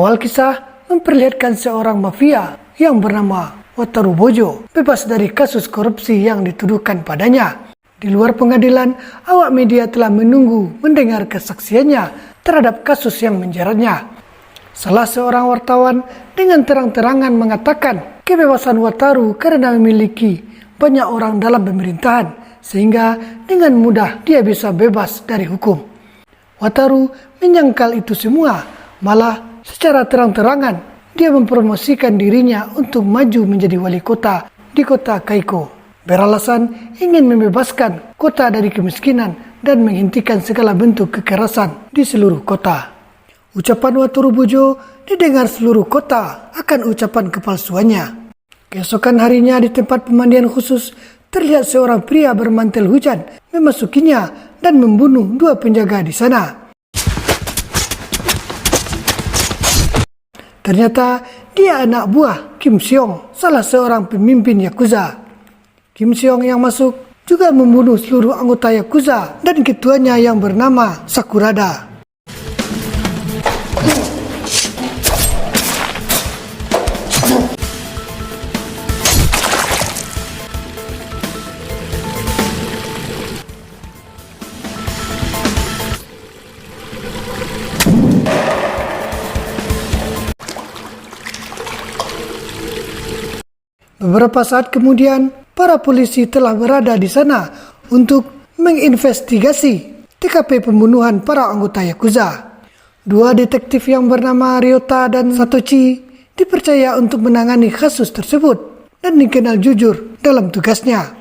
Awal kisah memperlihatkan seorang mafia yang bernama Wataru Bojo bebas dari kasus korupsi yang dituduhkan padanya. Di luar pengadilan, awak media telah menunggu mendengar kesaksiannya terhadap kasus yang menjeratnya. Salah seorang wartawan dengan terang-terangan mengatakan kebebasan Wataru karena memiliki banyak orang dalam pemerintahan, sehingga dengan mudah dia bisa bebas dari hukum. Wataru menyangkal itu semua, malah secara terang-terangan dia mempromosikan dirinya untuk maju menjadi wali kota di kota Kaiko, beralasan ingin membebaskan kota dari kemiskinan dan menghentikan segala bentuk kekerasan di seluruh kota. Ucapan Wataru Bojo didengar seluruh kota akan ucapan kepalsuannya. Keesokan harinya di tempat pemandian khusus, terlihat seorang pria bermantel hujan memasukinya dan membunuh 2 penjaga di sana. Ternyata dia anak buah Kim Seong, salah seorang pemimpin Yakuza. Kim Seong yang masuk juga membunuh seluruh anggota Yakuza dan ketuanya yang bernama Sakurada. Beberapa saat kemudian, para polisi telah berada di sana untuk menginvestigasi TKP pembunuhan para anggota Yakuza. 2 detektif yang bernama Ryota dan Satoshi dipercaya untuk menangani kasus tersebut dan dikenal jujur dalam tugasnya.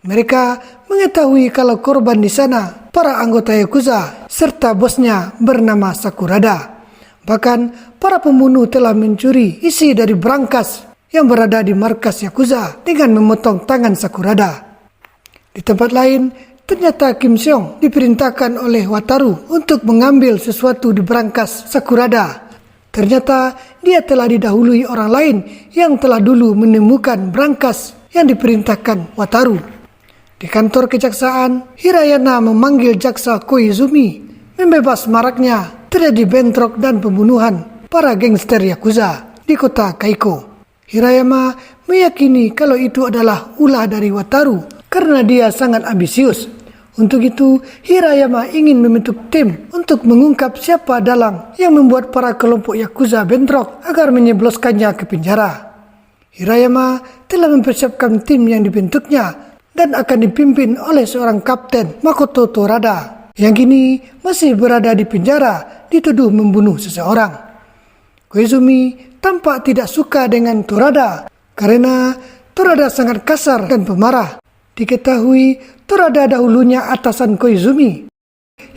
Mereka mengetahui kalau korban di sana para anggota Yakuza serta bosnya bernama Sakurada. Bahkan para pembunuh telah mencuri isi dari brankas yang berada di markas Yakuza dengan memotong tangan Sakurada. Di tempat lain, ternyata Kim Seong diperintahkan oleh Wataru untuk mengambil sesuatu di brankas Sakurada. Ternyata dia telah didahului orang lain yang telah dulu menemukan brankas yang diperintahkan Wataru. Di kantor kejaksaan, Hirayana memanggil jaksa Koizumi membebas maraknya terjadi bentrok dan pembunuhan para gangster Yakuza di kota Kaiko. Hirayama meyakini kalau itu adalah ulah dari Wataru karena dia sangat ambisius. Untuk itu, Hirayama ingin membentuk tim untuk mengungkap siapa dalang yang membuat para kelompok Yakuza bentrok agar menyebloskannya ke penjara. Hirayama telah mempersiapkan tim yang dibentuknya dan akan dipimpin oleh seorang kapten Makoto Torada yang kini masih berada di penjara dituduh membunuh seseorang. Koizumi tampak tidak suka dengan Torada karena Torada sangat kasar dan pemarah. Diketahui Torada dahulunya atasan Koizumi.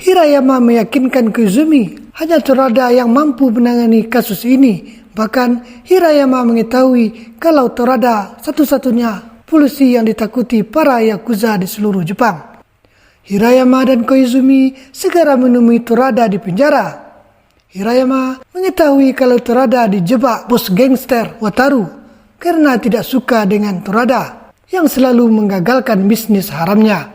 Hirayama meyakinkan Koizumi hanya Torada yang mampu menangani kasus ini. Bahkan Hirayama mengetahui kalau Torada satu-satunya polisi yang ditakuti para Yakuza di seluruh Jepang. Hirayama dan Koizumi segera menemui Torada di penjara. Hirayama mengetahui kalau Torada dijebak bos gangster Wataru karena tidak suka dengan Torada yang selalu menggagalkan bisnis haramnya.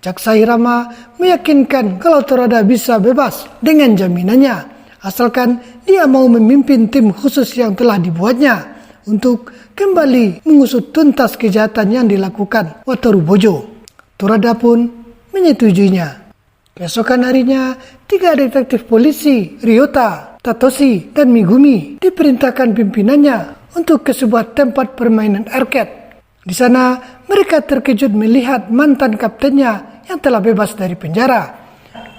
Jaksa Hirayama meyakinkan kalau Torada bisa bebas dengan jaminannya, asalkan dia mau memimpin tim khusus yang telah dibuatnya untuk kembali mengusut tuntas kejahatan yang dilakukan Wataru Bojo. Torada pun menyetujuinya. Keesokan harinya, 3 detektif polisi, Ryota, Tatoshi, dan Megumi diperintahkan pimpinannya untuk ke sebuah tempat permainan arcade. Di sana, mereka terkejut melihat mantan kaptennya yang telah bebas dari penjara.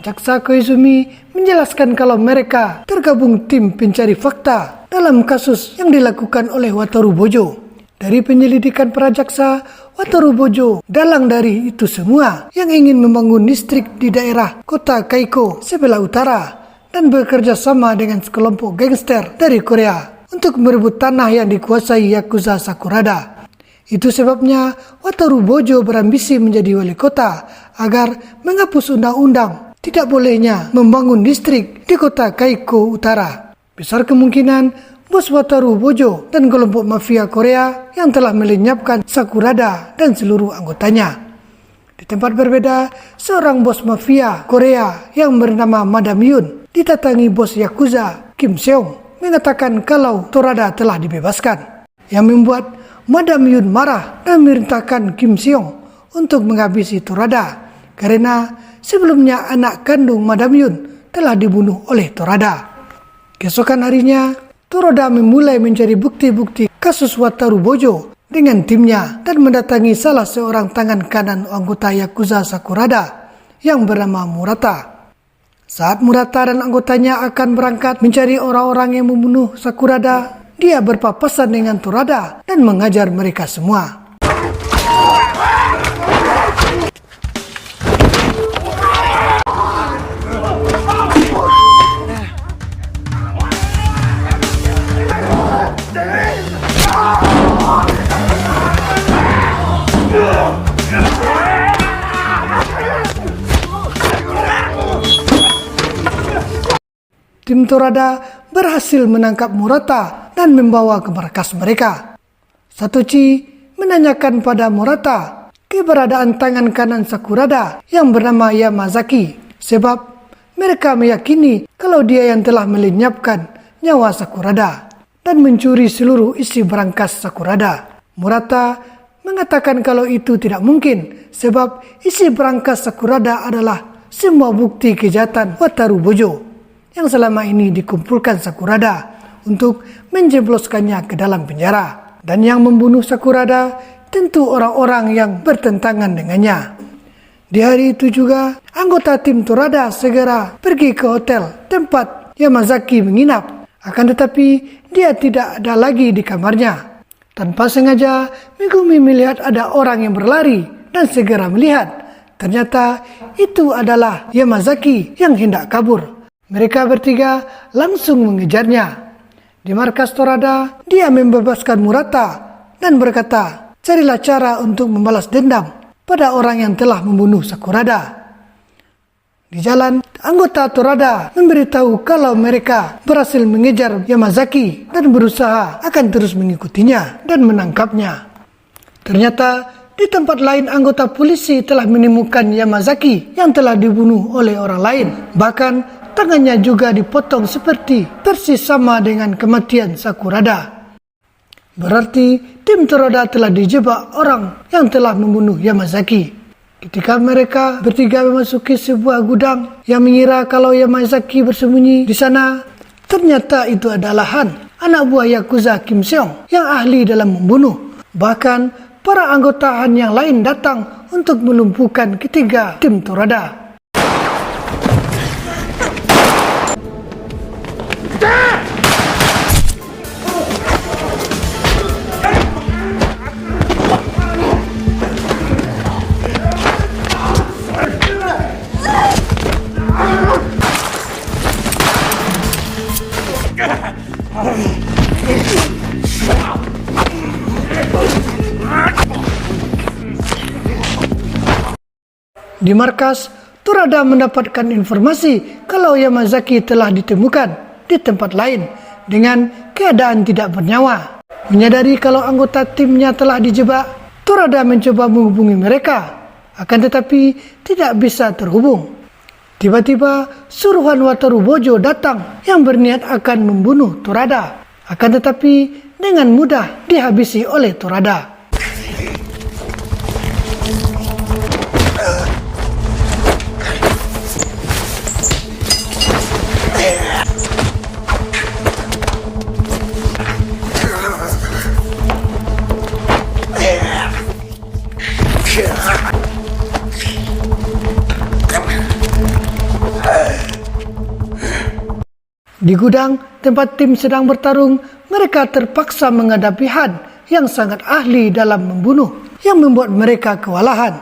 Jaksa Koizumi menjelaskan kalau mereka tergabung tim pencari fakta dalam kasus yang dilakukan oleh Wataru Bojo. Dari penyelidikan para jaksa, Wataru Bojo dalang dari itu semua yang ingin membangun distrik di daerah kota Kaiko sebelah utara dan bekerja sama dengan sekelompok gangster dari Korea untuk merebut tanah yang dikuasai Yakuza Sakurada. Itu sebabnya Wataru Bojo berambisi menjadi wali kota agar menghapus undang-undang tidak bolehnya membangun distrik di kota Kaiko Utara. Besar kemungkinan bos Wataru Bojo dan kelompok mafia Korea yang telah melenyapkan Sakurada dan seluruh anggotanya. Di tempat berbeda, seorang bos mafia Korea yang bernama Madam Yun didatangi bos Yakuza Kim Seong mengatakan kalau Torada telah dibebaskan, yang membuat Madam Yun marah dan memerintahkan Kim Seong untuk menghabisi Torada karena sebelumnya anak kandung Madam Yun telah dibunuh oleh Torada. Keesokan harinya, Torada memulai mencari bukti-bukti kasus Wataru Bojo dengan timnya dan mendatangi salah seorang tangan kanan anggota Yakuza Sakurada yang bernama Murata. Saat Murata dan anggotanya akan berangkat mencari orang-orang yang membunuh Sakurada, dia berpapasan dengan Torada dan mengajar mereka semua. Tim Torada berhasil menangkap Murata dan membawa ke markas mereka. Satoshi menanyakan pada Murata keberadaan tangan kanan Sakurada yang bernama Yamazaki, sebab mereka meyakini kalau dia yang telah melenyapkan nyawa Sakurada dan mencuri seluruh isi berangkas Sakurada. Murata mengatakan kalau itu tidak mungkin, sebab isi berangkas Sakurada adalah semua bukti kejahatan Wataru Bojo yang selama ini dikumpulkan Sakurada untuk menjebloskannya ke dalam penjara. Dan yang membunuh Sakurada tentu orang-orang yang bertentangan dengannya. Di hari itu juga, anggota tim Torada segera pergi ke hotel tempat Yamazaki menginap. Akan tetapi, dia tidak ada lagi di kamarnya. Tanpa sengaja, Megumi melihat ada orang yang berlari dan segera melihat. Ternyata itu adalah Yamazaki yang hendak kabur. Mereka bertiga langsung mengejarnya. Di markas Torada, dia membebaskan Murata dan berkata, carilah cara untuk membalas dendam pada orang yang telah membunuh Sakurada. Di jalan, anggota Torada memberitahu kalau mereka berhasil mengejar Yamazaki dan berusaha akan terus mengikutinya dan menangkapnya. Ternyata, di tempat lain anggota polisi telah menemukan Yamazaki yang telah dibunuh oleh orang lain. Bahkan, tangannya juga dipotong seperti persis sama dengan kematian Sakurada. Berarti tim Torada telah dijebak orang yang telah membunuh Yamazaki. Ketika mereka bertiga memasuki sebuah gudang yang mengira kalau Yamazaki bersembunyi di sana, ternyata itu adalah Han, anak buah Yakuza Kim Seong yang ahli dalam membunuh. Bahkan para anggota Han yang lain datang untuk melumpuhkan ketiga tim Torada. Di markas, Torada mendapatkan informasi kalau Yamazaki telah ditemukan di tempat lain dengan keadaan tidak bernyawa. Menyadari kalau anggota timnya telah dijebak, Torada mencoba menghubungi mereka, akan tetapi tidak bisa terhubung. Tiba-tiba suruhan Wataru Bojo datang yang berniat akan membunuh Torada, akan tetapi dengan mudah dihabisi oleh Torada. Di gudang tempat tim sedang bertarung, mereka terpaksa menghadapi Han yang sangat ahli dalam membunuh, yang membuat mereka kewalahan.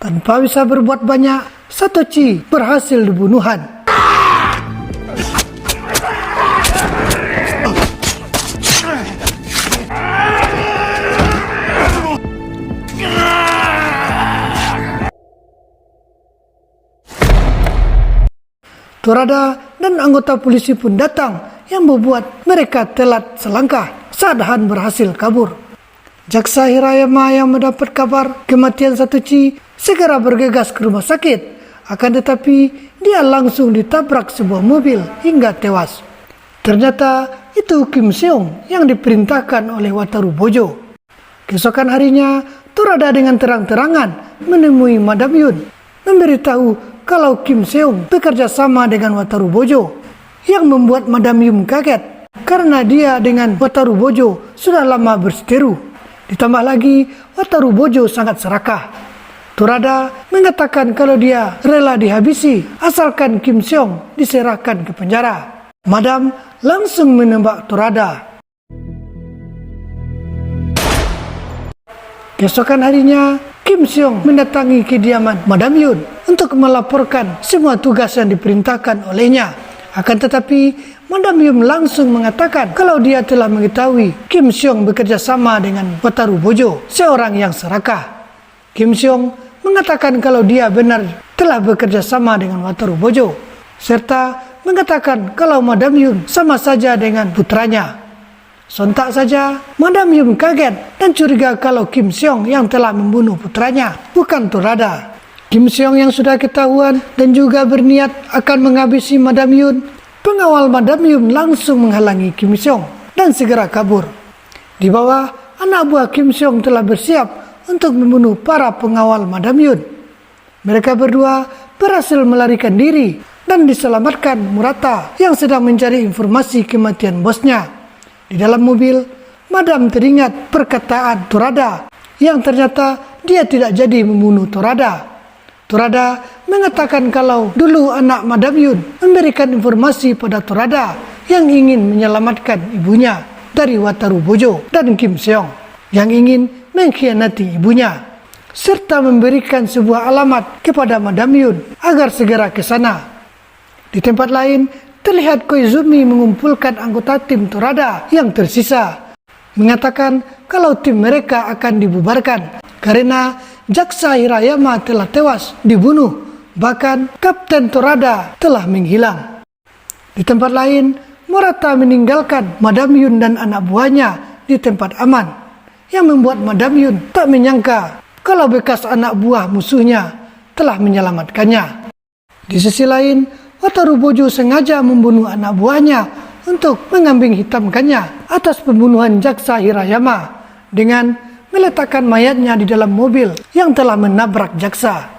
Tanpa bisa berbuat banyak, Satoshi berhasil dibunuh Han. Torada dan anggota polisi pun datang yang membuat mereka telat selangkah saat Han berhasil kabur. Jaksa Hirayama yang mendapat kabar kematian Satoshi segera bergegas ke rumah sakit. Akan tetapi dia langsung ditabrak sebuah mobil hingga tewas. Ternyata itu Kim Seong yang diperintahkan oleh Wataru Bojo. Keesokan harinya, Torada dengan terang-terangan menemui Madam Yun, memberitahu kalau Kim Seong bekerja sama dengan Wataru Bojo, yang membuat Madam Yun kaget karena dia dengan Wataru Bojo sudah lama berseteru. Ditambah lagi, Wataru Bojo sangat serakah. Torada mengatakan kalau dia rela dihabisi asalkan Kim Seong diserahkan ke penjara. Madam langsung menembak Torada. Keesokan harinya, Kim Seong mendatangi kediaman Madam Yun untuk melaporkan semua tugas yang diperintahkan olehnya. Akan tetapi, Madam Yun langsung mengatakan kalau dia telah mengetahui Kim Seong bekerja sama dengan Wataru Bojo, seorang yang serakah. Kim Seong mengatakan kalau dia benar telah bekerja sama dengan Wataru Bojo, serta mengatakan kalau Madam Yun sama saja dengan putranya. Sontak saja, Madam Yun kaget dan curiga kalau Kim Seong yang telah membunuh putranya, bukan Torada. Kim Seong yang sudah ketahuan dan juga berniat akan menghabisi Madam Yun, pengawal Madam Yun langsung menghalangi Kim Seong dan segera kabur. Di bawah, anak buah Kim Seong telah bersiap untuk membunuh para pengawal Madam Yun. Mereka berdua berhasil melarikan diri dan diselamatkan Murata yang sedang mencari informasi kematian bosnya. Di dalam mobil, Madam teringat perkataan Torada yang ternyata dia tidak jadi membunuh Torada. Torada mengatakan kalau dulu anak Madam Yun memberikan informasi pada Torada yang ingin menyelamatkan ibunya dari Wataru Bojo dan Kim Seong yang ingin mengkhianati ibunya, serta memberikan sebuah alamat kepada Madam Yun agar segera ke sana. Di tempat lain, terlihat Koizumi mengumpulkan anggota tim Torada yang tersisa, mengatakan kalau tim mereka akan dibubarkan karena Jaksa Hirayama telah tewas dibunuh, bahkan Kapten Torada telah menghilang. Di tempat lain, Murata meninggalkan Madam Yun dan anak buahnya di tempat aman, yang membuat Madam Yun tak menyangka kalau bekas anak buah musuhnya telah menyelamatkannya. Di sisi lain, Wataru Bojo sengaja membunuh anak buahnya untuk mengambing hitamkannya atas pembunuhan Jaksa Hirayama dengan meletakkan mayatnya di dalam mobil yang telah menabrak jaksa.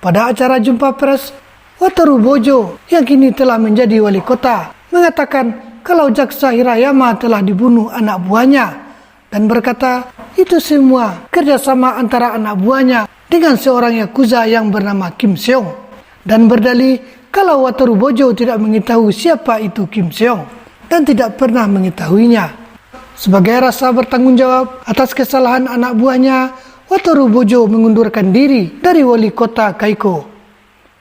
Pada acara jumpa pers, Wataru Bojo yang kini telah menjadi wali kota mengatakan kalau Jaksa Hirayama telah dibunuh anak buahnya dan berkata itu semua kerjasama antara anak buahnya dengan seorang yakuza yang bernama Kim Seong, dan berdalih kalau Wataru Bojo tidak mengetahui siapa itu Kim Seong dan tidak pernah mengetahuinya. Sebagai rasa bertanggung jawab atas kesalahan anak buahnya, Wataru Bojo mengundurkan diri dari wali kota Kaiko.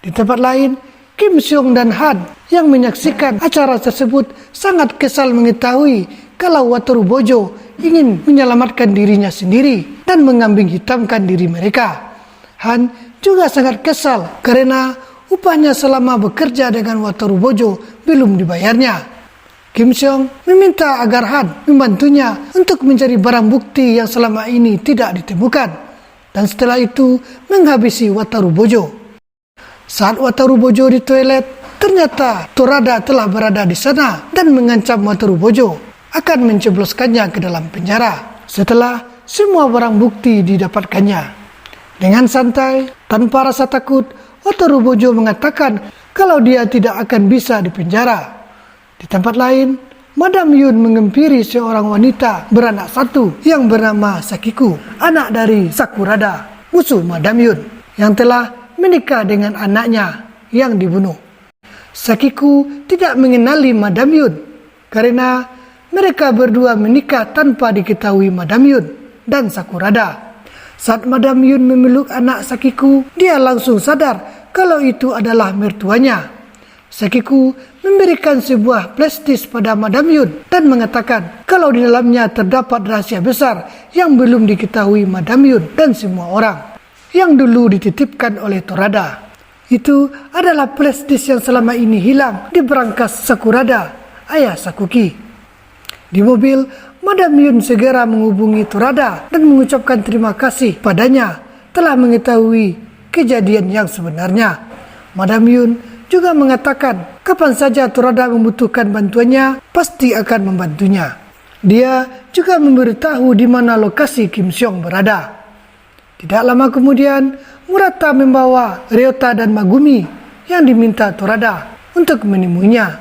Di tempat lain, Kim Seong dan Han yang menyaksikan acara tersebut sangat kesal mengetahui kalau Wataru Bojo ingin menyelamatkan dirinya sendiri dan mengambing hitamkan diri mereka. Han juga sangat kesal karena upahnya selama bekerja dengan Wataru Bojo belum dibayarnya. Kim Seong meminta agar Han membantunya untuk mencari barang bukti yang selama ini tidak ditemukan, dan setelah itu menghabisi Wataru Bojo. Saat Wataru Bojo di toilet, ternyata Torada telah berada di sana dan mengancam Wataru Bojo akan mencebloskannya ke dalam penjara setelah semua barang bukti didapatkannya. Dengan santai, tanpa rasa takut, Wataru Bojo mengatakan kalau dia tidak akan bisa dipenjara. Di tempat lain, Madam Yun mengempiri seorang wanita beranak satu yang bernama Sakiku, anak dari Sakurada, musuh Madam Yun, yang telah menikah dengan anaknya yang dibunuh. Sakiku tidak mengenali Madam Yun karena mereka berdua menikah tanpa diketahui Madam Yun dan Sakurada. Saat Madam Yun memeluk anak Sakiku, dia langsung sadar kalau itu adalah mertuanya. Sakiku memberikan sebuah plastis pada Madam Yun dan mengatakan kalau di dalamnya terdapat rahasia besar yang belum diketahui Madam Yun dan semua orang, yang dulu dititipkan oleh Torada. Itu adalah plastis yang selama ini hilang di berangkas Sakurada ayah Sakuki. Di mobil, Madam Yun segera menghubungi Torada dan mengucapkan terima kasih padanya telah mengetahui kejadian yang sebenarnya. Madam Yun juga mengatakan kapan saja Torada membutuhkan bantuannya, pasti akan membantunya. Dia juga memberitahu di mana lokasi Kim Seong berada. Tidak lama kemudian, Murata membawa Ryota dan Megumi yang diminta Torada untuk menemuinya.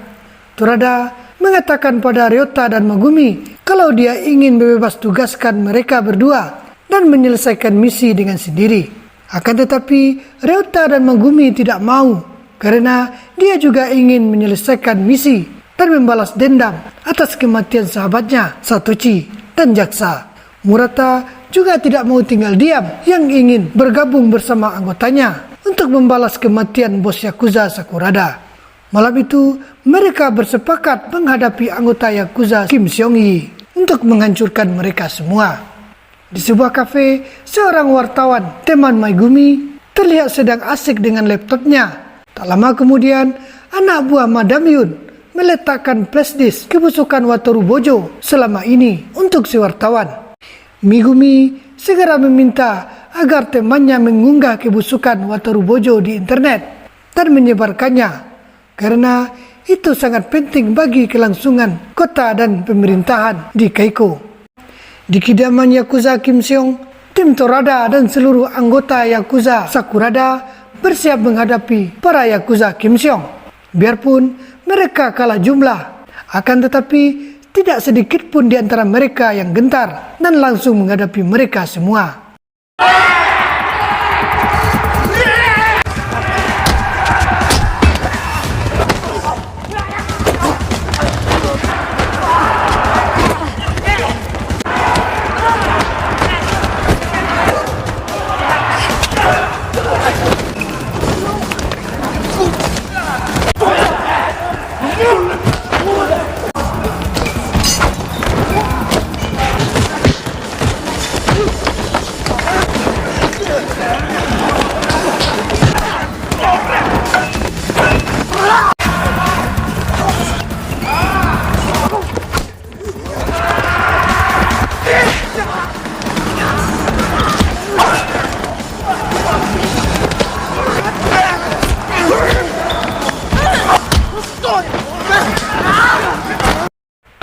Torada mengatakan pada Ryota dan Megumi kalau dia ingin bebas tugaskan mereka berdua dan menyelesaikan misi dengan sendiri. Akan tetapi Ryota dan Megumi tidak mau karena dia juga ingin menyelesaikan misi dan membalas dendam atas kematian sahabatnya Satoshi dan jaksa. Murata juga tidak mau tinggal diam yang ingin bergabung bersama anggotanya untuk membalas kematian bos Yakuza Sakurada. Malam itu, mereka bersepakat menghadapi anggota Yakuza Kim Seong-hee untuk menghancurkan mereka semua. Di sebuah kafe, seorang wartawan, teman Megumi, terlihat sedang asik dengan laptopnya. Tak lama kemudian, anak buah Madam Yun meletakkan flashdisk kebusukan Wataru Bojo selama ini untuk si wartawan. Megumi segera meminta agar temannya mengunggah kebusukan Wataru Bojo di internet dan menyebarkannya karena itu sangat penting bagi kelangsungan kota dan pemerintahan di Keiko. Di kediaman Yakuza Kim Seong, tim Torada dan seluruh anggota Yakuza Sakurada bersiap menghadapi para Yakuza Kim Seong. Biarpun mereka kalah jumlah, akan tetapi tidak sedikit pun di antara mereka yang gentar dan langsung menghadapi mereka semua.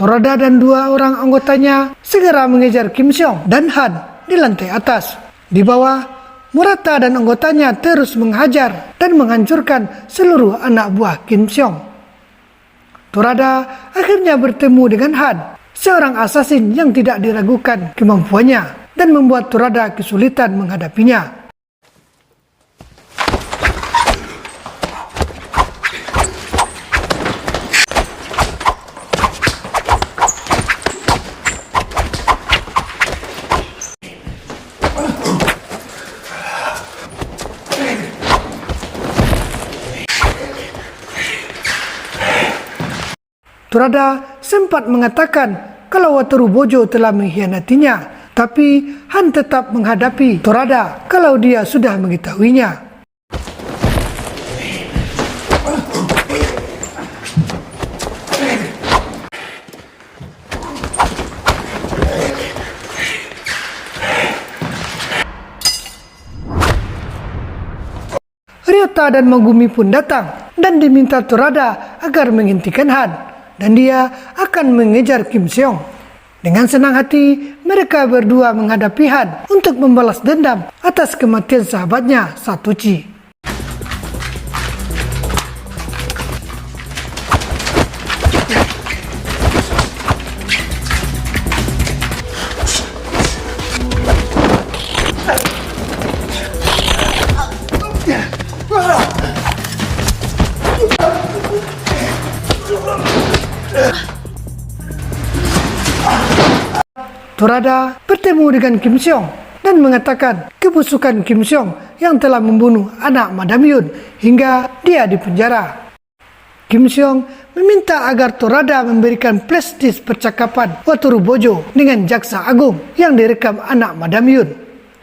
Torada dan dua orang anggotanya segera mengejar Kim Seong dan Han di lantai atas. Di bawah, Murata dan anggotanya terus menghajar dan menghancurkan seluruh anak buah Kim Seong. Torada akhirnya bertemu dengan Han, seorang asasin yang tidak diragukan kemampuannya dan membuat Torada kesulitan menghadapinya. Torada sempat mengatakan kalau Wataru Bojo telah mengkhianatinya, tapi Han tetap menghadapi Torada kalau dia sudah mengetahuinya. Ryota dan Megumi pun datang dan diminta Torada agar menghentikan Han, dan dia akan mengejar Kim Seong. Dengan senang hati, mereka berdua menghadapi Han untuk membalas dendam atas kematian sahabatnya Satoshi. Torada bertemu dengan Kim Seong dan mengatakan kebusukan Kim Seong yang telah membunuh anak Madam Yun hingga dia dipenjara. Kim Seong meminta agar Torada memberikan flashdisk percakapan Wataru Bojo dengan jaksa agung yang direkam anak Madam Yun.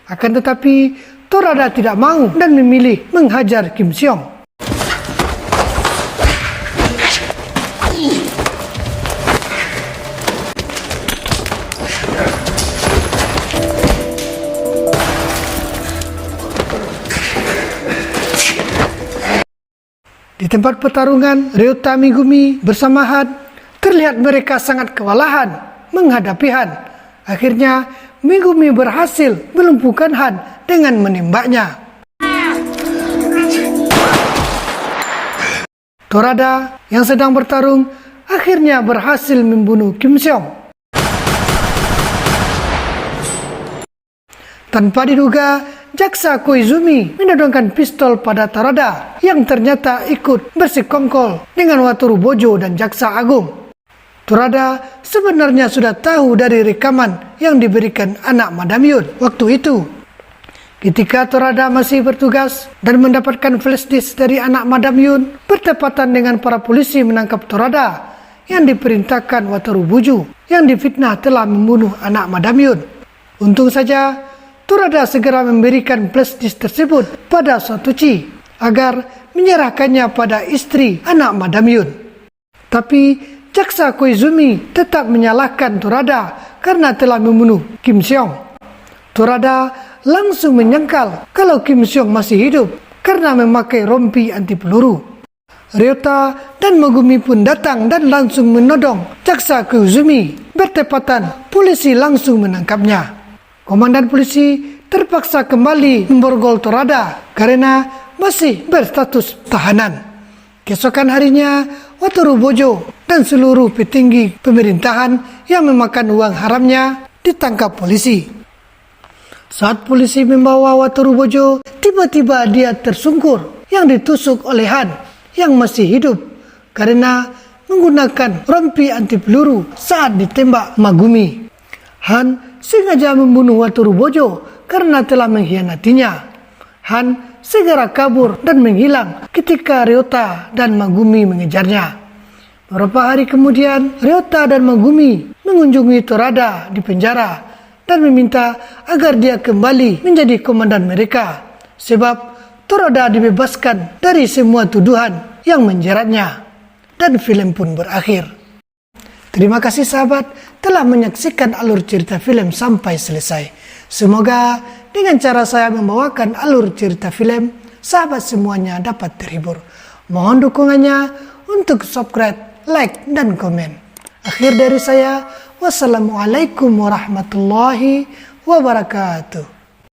Akan tetapi Torada tidak mau dan memilih menghajar Kim Seong. Di tempat pertarungan, Ryota Megumi bersama Han terlihat mereka sangat kewalahan menghadapi Han. Akhirnya Megumi berhasil melumpuhkan Han dengan menembaknya. Torada yang sedang bertarung akhirnya berhasil membunuh Kim Seong. Tanpa diduga, Jaksa Koizumi menodongkan pistol pada Torada yang ternyata ikut bersekongkol dengan Wataru Bojo dan Jaksa Agung. Torada sebenarnya sudah tahu dari rekaman yang diberikan anak Madam Yun waktu itu. Ketika Torada masih bertugas dan mendapatkan flash disk dari anak Madam Yun, bertepatan dengan para polisi menangkap Torada yang diperintahkan Wataru Bojo yang difitnah telah membunuh anak Madam Yun. Untung saja Torada segera memberikan flash disk tersebut pada Satoshi agar menyerahkannya pada istri anak Madam Yun. Tapi Jaksa Koizumi tetap menyalahkan Torada karena telah membunuh Kim Seong. Torada langsung menyangkal kalau Kim Seong masih hidup karena memakai rompi anti peluru. Ryota dan Megumi pun datang dan langsung menodong Jaksa Koizumi. Bertepatan, polisi langsung menangkapnya. Komandan polisi terpaksa kembali memborgol Torada karena masih berstatus tahanan. Keesokan harinya, Wataru Bojo dan seluruh petinggi pemerintahan yang memakan uang haramnya ditangkap polisi. Saat polisi membawa Wataru Bojo, tiba-tiba dia tersungkur yang ditusuk oleh Han yang masih hidup karena menggunakan rompi anti peluru saat ditembak Megumi. Han sengaja membunuh Wataru Bojo karena telah mengkhianatinya. Han segera kabur dan menghilang ketika Ryota dan Megumi mengejarnya. Beberapa hari kemudian, Ryota dan Megumi mengunjungi Torada di penjara dan meminta agar dia kembali menjadi komandan mereka, sebab Torada dibebaskan dari semua tuduhan yang menjeratnya. Dan film pun berakhir. Terima kasih sahabat telah menyaksikan alur cerita film sampai selesai. Semoga dengan cara saya membawakan alur cerita film, sahabat semuanya dapat terhibur. Mohon dukungannya untuk subscribe, like, dan komen. Akhir dari saya, wassalamualaikum warahmatullahi wabarakatuh.